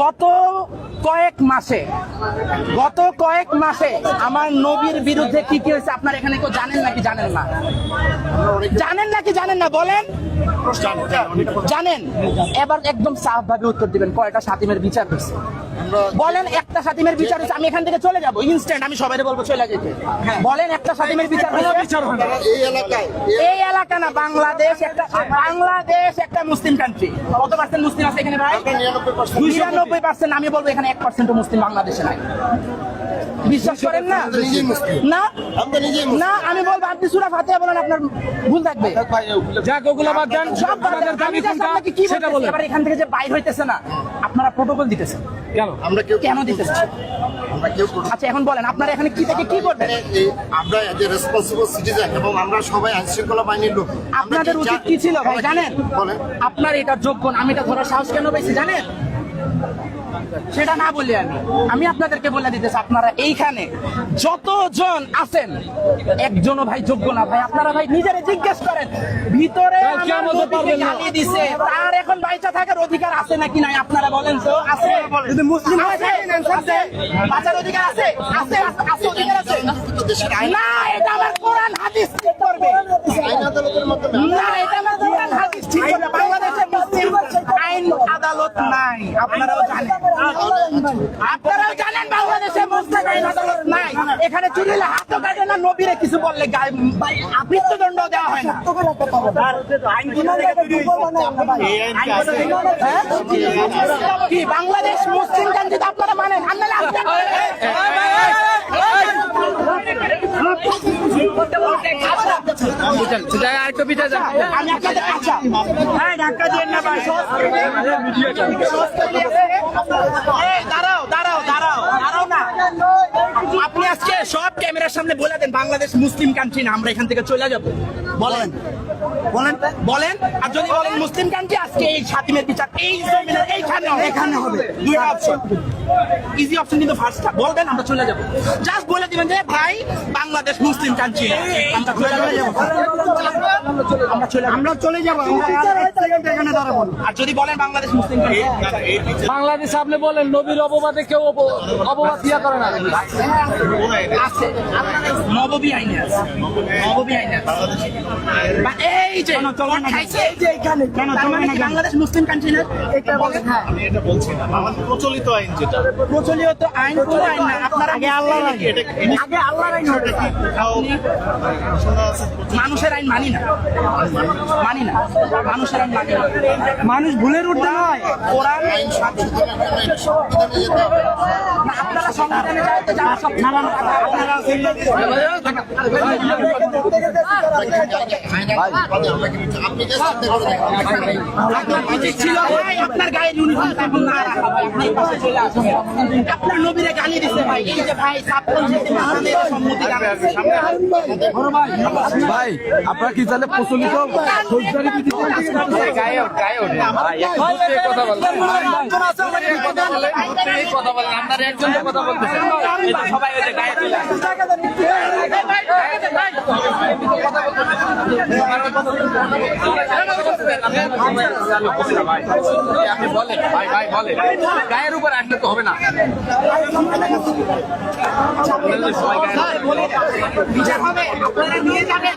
গত কয়েক মাসে আমার নবীর বিরুদ্ধে কি কি হয়েছে আপনারা এখানে কেউ জানেন নাকি জানেন না বলেন জানেন। এবার একদম সাফ ভাবে উত্তর দিবেন, কয়টা শাতিমের বিচার হয়েছে বলেন। একটা শাতিমের বিচার হয়েছে, আমি এখান থেকে চলে যাবো ইনস্ট্যান্ট, আমি সবাই বলবো চলে যেতে। বলেন একটা শাতিমের বিচার হয়েছে? এই এলাকা না, বাংলাদেশ একটা মুসলিম কান্ট্রি। কত পার্সেন্ট মুসলিম আছে এখানে ভাই? 99%। আমি বলবো এখানে 1% মুসলিম বাংলাদেশে নাই। বিশ্বাস করেন না? না আমি বলবো আপনি সূরা ফাতিহা বলেন, আপনার ভুল থাকবে। এবার এখান থেকে যে বাইর হইতেছে না, আপনারা প্রোটোকল দিতেছেন কেন দিতেছেন? আচ্ছা এখন বলেন আপনারা এখানে কি থেকে কি করবেন? আমরা যে রেসপন্সিবল সিটিজেন এবং আমরা সবাই আইন শৃঙ্খলা বাহিনীর লোক। আপনাদের উচিত কি ছিল ভাই জানেন? আপনার এটা যোগ্য না, আমি এটা ধরার সাহস কেন পেয়েছি জানেন? সেটা না বলি আমি আপনাদেরকে বলে দিতেছি, আপনারা এইখানে যতজন আছেন একজনও ভাই যোগ্য না ভাই। আপনারা ভাই নিজেরা জিজ্ঞেস করেন, ভিতরে গালি দিছে তার এখন বাইচা থাকার অধিকার আছে নাকি নাই? আপনারা বলেন তো আছে? যদি মুসলিম আছে বাঁচার অধিকার আছে? অধিকার আছে না? এটা আমার কোরআন হাদিস ঠিক করবে না, এটা আমার কোরআন হাদিস ঠিক করবে। বাংলাদেশে মুসলিম আইন আদালত নাই, আপনারাও জানেন বাংলাদেশে মুসলিম আইন আদালত নাই। এখানে চুরিলে হাতও কাটে না, নবীরে কিছু বললে মৃত্যুদণ্ড দেওয়া হয় না। কি বাংলাদেশ মুসলিম কান্ট্রি আপনারা মানেন? আপনি আজকে সব ক্যামেরার সামনে বলে দেন বাংলাদেশ মুসলিম কান্ট্রি না, আমরা এখান থেকে চলে যাব। বলেন আর যদি বলেন মুসলিম কান্ট্রি, আজকে এই শাতিমের বিচার এই জমিনের এখানে হবে। দুইটা অপশন, ইজি অপশন কিন্তু ফার্স্টটা বলবেন, আমরা চলে যাব। জাস্ট বলে দিবেন যে ভাই বাংলাদেশ মুসলিম কান্ট্রি, আমরা চলে যাব। আর যদি বলেন বাংলাদেশ মুসলিম কান্ট্রি, বাংলাদেশ আপনি বলেন নবীর অপবাদে কেউ অপবাদ দিয়া করে না আছে নববী আইনে আছে, এই যে খাইছে বাংলাদেশ মুসলিম কান্ট্রি না? এটা বলেন। হ্যাঁ আমি এটা বলছি না, আমাদের প্রচলিত আইন যেটা প্রচলিত আইন, কোনো আইন না। আপনার আগে আল্লাহর আইন মানুষের আইন মানি না, মানুষের আইন মানি না। মানুষ ভুলের ঊর্ধ্বে নয়। কোরআন আইন আপনারা সংবিধানে যাইতে যাওয়া সব নানান আপনারা আপনার গায়ের ইউনিফর্ম এখন না রাখা ভাই, আপনি পাশে চলে আসুন। আপনার নবীরে গালি দিছে ভাই, এই যে ভাই ভাই আপনারা কি জানেন প্রচলিত ফৌজদারি বিধি গায়ের উপর আসলে তো হবে না। বিচার হবে, আপনারা নিয়ে যাবেন।